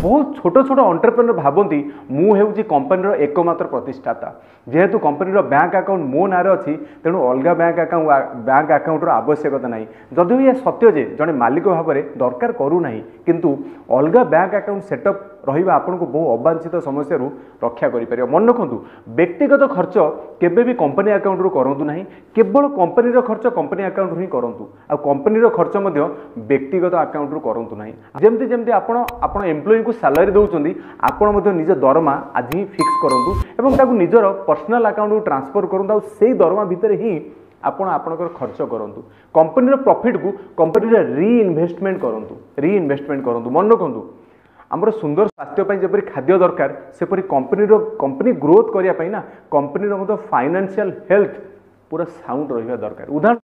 बहुत छोट छोट एंटरप्रेन्योर भावती मुझे कंपनी एकमात्र प्रतिष्ठाता जेहेतु कंपनी बैंक अकाउंट मो ना अच्छी तेणु अलग बैंक अकाउंटर आवश्यकता नहीं जदि यह सत्य जे जड़े मालिक भाव में दरकार करूना किंतु अलग बैंक अकाउंट सेटअप रहा आपन को बहु अवांछित समस्या रक्षा कर मन रखु व्यक्तिगत खर्च केबे भी कंपनी अकाउंट रू करंतु नहीं केवल कंपनी खर्च कंपनी अकाउंट ही करंतु आ कंपनी खर्च व्यक्तिगत अकाउंट रू करंतु नहीं जमती जमती आपण एम्प्लॉई को सैलरी दौरान आपण निज दरमा आज ही फिक्स करूँ एवं ताकू निजर पर्सनल अकाउंट को ट्रांसफर करूँ से दरमा भितर ही आपण आपणकर खर्च करूँ कंपनी प्रॉफिट को कंपनी रीइन्वेस्टमेंट करूँ मन रखु आमर सुंदर स्वास्थ्य जपरी खाद्य दरकार सेपरी कंपनी ग्रोथ करने ना कंपनी फाइनेंशियल हेल्थ पूरा साउंड रहा दरकार उदाहरण